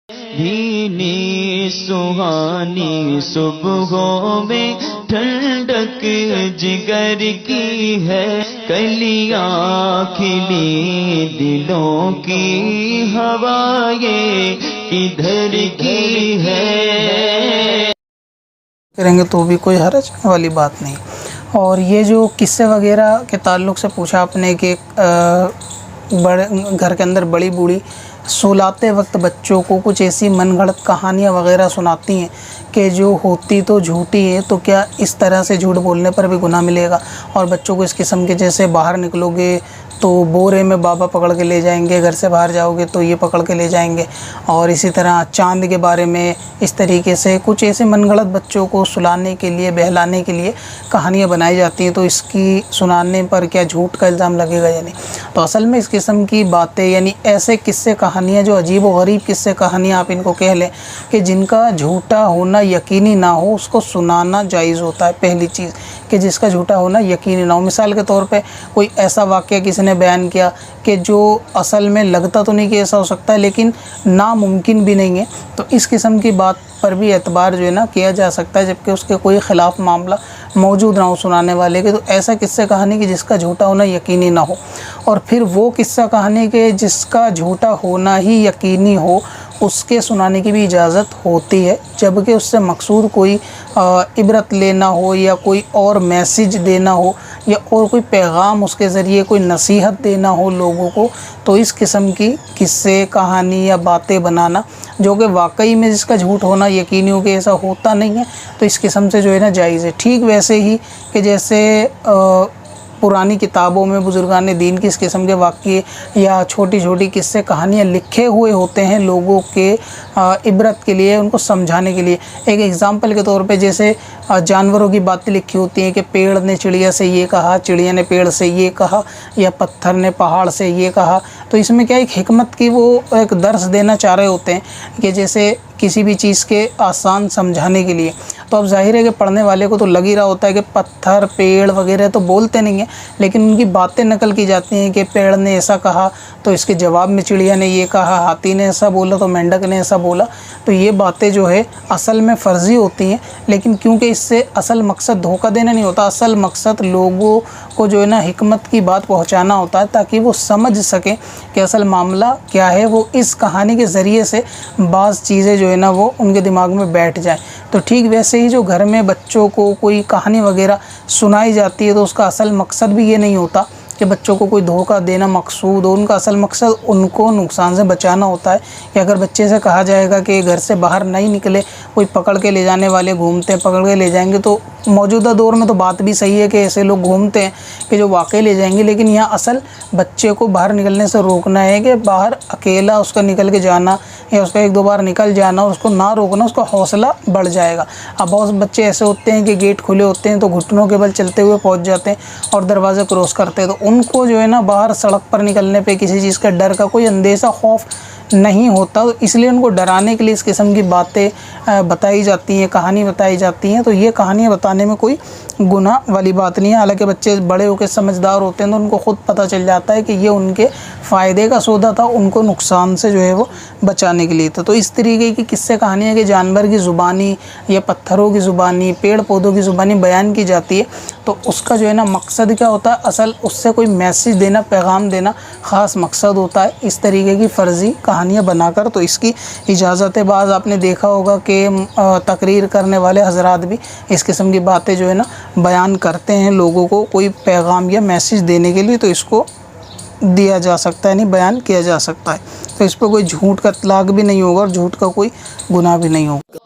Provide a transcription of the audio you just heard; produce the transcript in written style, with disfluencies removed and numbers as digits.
بھینی سہانی صبحوں میں ٹھنڈک جگر کی ہے، کلیاں کھلی دلوں کی ہوائیں ادھر کی ہے۔ کریں گے تو بھی کوئی حرج والی بات نہیں۔ اور یہ جو قصے وغیرہ کے تعلق سے پوچھا آپ نے کہ بڑے گھر کے اندر بڑی بوڑھی سلاتے وقت بچوں کو کچھ ایسی من گھڑت کہانیاں وغیرہ سناتی ہیں کہ جو ہوتی تو جھوٹی ہے، تو کیا اس طرح سے جھوٹ بولنے پر بھی گناہ ملے گا؟ اور بچوں کو اس قسم کے جیسے باہر نکلو گے تو بورے میں بابا پکڑ کے لے جائیں گے، گھر سے باہر جاؤ گے تو یہ پکڑ کے لے جائیں گے، اور اسی طرح چاند کے بارے میں اس طریقے سے کچھ ایسے من گھڑت بچوں کو سلانے کے لیے بہلانے کے لیے کہانیاں بنائی جاتی ہیں، تو اس کی سنانے پر کیا جھوٹ کا الزام لگے گا یا نہیں؟ تو اصل میں اس قسم کی باتیں یعنی ایسے قصے کہانیاں جو عجیب و غریب قصے کہانیاں آپ ان کو کہہ لیں کہ جن کا جھوٹا ہونا یقینی نہ ہو، اس کو سنانا جائز ہوتا ہے۔ پہلی چیز کہ جس کا جھوٹا ہونا یقینی نہ ہو۔ مثال کے طور پہ کوئی ایسا واقعہ کسی نے بیان کیا کہ جو اصل میں لگتا تو نہیں کہ ایسا ہو سکتا ہے لیکن ناممکن بھی نہیں ہے، تو اس قسم کی بات پر بھی اعتبار جو ہے نا کیا جا سکتا ہے، جبکہ اس کے کوئی خلاف معاملہ موجود نہ ہو سنانے والے کے۔ تو ایسا قصہ کہانی کہ جس کا جھوٹا ہونا یقینی نہ ہو، اور پھر وہ قصہ کہانی کہ جس کا جھوٹا ہونا ہی یقینی ہو، اس کے سنانے کی بھی اجازت ہوتی ہے، جبکہ اس سے مقصود کوئی عبرت لینا ہو یا کوئی اور میسج دینا ہو یا اور کوئی پیغام اس کے ذریعے کوئی نصیحت دینا ہو لوگوں کو، تو اس قسم کی قصے کہانی یا باتیں بنانا جو کہ واقعی میں جس کا جھوٹ ہونا یقینی ہو کہ ایسا ہوتا نہیں ہے، تو اس قسم سے جو ہے نا جائز ہے۔ ٹھیک ویسے ہی کہ جیسے پرانی کتابوں میں بزرگان دین کی اس قسم کے واقعے یا چھوٹی چھوٹی قصے کہانیاں لکھے ہوئے ہوتے ہیں لوگوں کے عبرت کے لیے، ان کو سمجھانے کے لیے۔ ایک ایگزامپل کے طور پہ جیسے جانوروں کی باتیں لکھی ہوتی ہیں کہ پیڑ نے چڑیا سے یہ کہا، چڑیا نے پیڑ سے یہ کہا، یا پتھر نے پہاڑ سے یہ کہا، تو اس میں کیا ایک حکمت کی وہ ایک درس دینا چاہ رہے ہوتے ہیں کہ جیسے کسی بھی چیز کے آسان سمجھانے کے لیے۔ تو اب ظاہر ہے کہ پڑھنے والے کو تو لگ ہی رہا ہوتا ہے کہ پتھر پیڑ وغیرہ تو بولتے نہیں ہیں، لیکن ان کی باتیں نقل کی جاتی ہیں کہ پیڑ نے ایسا کہا تو اس کے جواب میں چڑیا نے یہ کہا، ہاتھی نے ایسا بولا تو مینڈک نے ایسا بولا۔ تو یہ باتیں جو ہے اصل میں فرضی ہوتی ہیں، لیکن کیونکہ اس سے اصل مقصد دھوکہ دینا نہیں ہوتا، اصل مقصد لوگوں کو جو ہے نا حکمت کی بات پہنچانا ہوتا ہے تاکہ وہ سمجھ سکیں کہ اصل معاملہ کیا ہے، وہ اس کہانی کے ذریعے سے بعض چیزیں جو ہے نا وہ ان کے دماغ میں بیٹھ جائیں۔ تو ٹھیک ویسے ہی جو گھر میں بچوں کو کوئی کہانی وغیرہ سنائی جاتی ہے تو اس کا اصل مقصد بھی یہ نہیں ہوتا کہ بچوں کو کوئی دھوکہ دینا مقصود ہو، ان کا اصل مقصد ان کو نقصان سے بچانا ہوتا ہے۔ کہ اگر بچے سے کہا جائے گا کہ گھر سے باہر نہیں نکلے، کوئی پکڑ کے لے جانے والے گھومتے ہیں، پکڑ کے لے جائیں گے، تو موجودہ دور میں تو بات بھی صحیح ہے کہ ایسے لوگ گھومتے ہیں کہ جو واقعی لے جائیں گے، لیکن یہاں اصل بچے کو باہر نکلنے سے روکنا ہے کہ باہر اکیلا اس کا نکل کے جانا یا اس کا ایک دو بار نکل جانا، اور اس کو نہ روکنا، اس کا حوصلہ بڑھ جائے گا۔ اب بہت بچے ایسے ہوتے ہیں کہ گیٹ کھلے ہوتے ہیں تو گھٹنوں کے بل چلتے ہوئے پہنچ جاتے ہیں اور دروازے کراس کرتے ہیں، تو ان کو جو ہے نا باہر سڑک پر نکلنے پہ کسی چیز کا ڈر کا کوئی اندیشہ خوف نہیں ہوتا، تو اس لیے ان کو ڈرانے کے لیے اس قسم کی باتیں بتائی جاتی ہیں، کہانی بتائی جاتی ہیں۔ تو یہ کہانیاں بتانے میں کوئی گناہ والی بات نہیں ہے، حالانکہ بچے بڑے ہو کے سمجھدار ہوتے ہیں تو ان کو خود پتہ چل جاتا ہے کہ یہ ان کے فائدے کا سودا تھا، ان کو نقصان سے جو ہے وہ بچانے کے لیے تھا۔ تو اس طریقے کی قصے کہانیاں کہ جانور کی زبانی یا پتھروں کی زبانی، پیڑ پودوں کی زبانی بیان کی جاتی ہے، تو اس کا جو ہے نا مقصد کیا ہوتا ہے؟ اصل اس سے کوئی میسج دینا، پیغام دینا خاص مقصد ہوتا ہے۔ اس طریقے کی فرضی کہانیاں بنا کر تو اس کی اجازت ہے۔ بعض آپ نے دیکھا ہوگا کہ تقریر کرنے والے حضرات بھی اس قسم کی باتیں جو ہے نا بیان کرتے ہیں لوگوں کو کوئی پیغام یا میسج دینے کے لیے، تو اس کو دیا جا سکتا ہے، یعنی بیان کیا جا سکتا ہے، تو اس پہ کوئی جھوٹ کا اطلاق بھی نہیں ہوگا اور جھوٹ کا کوئی گناہ بھی نہیں ہوگا۔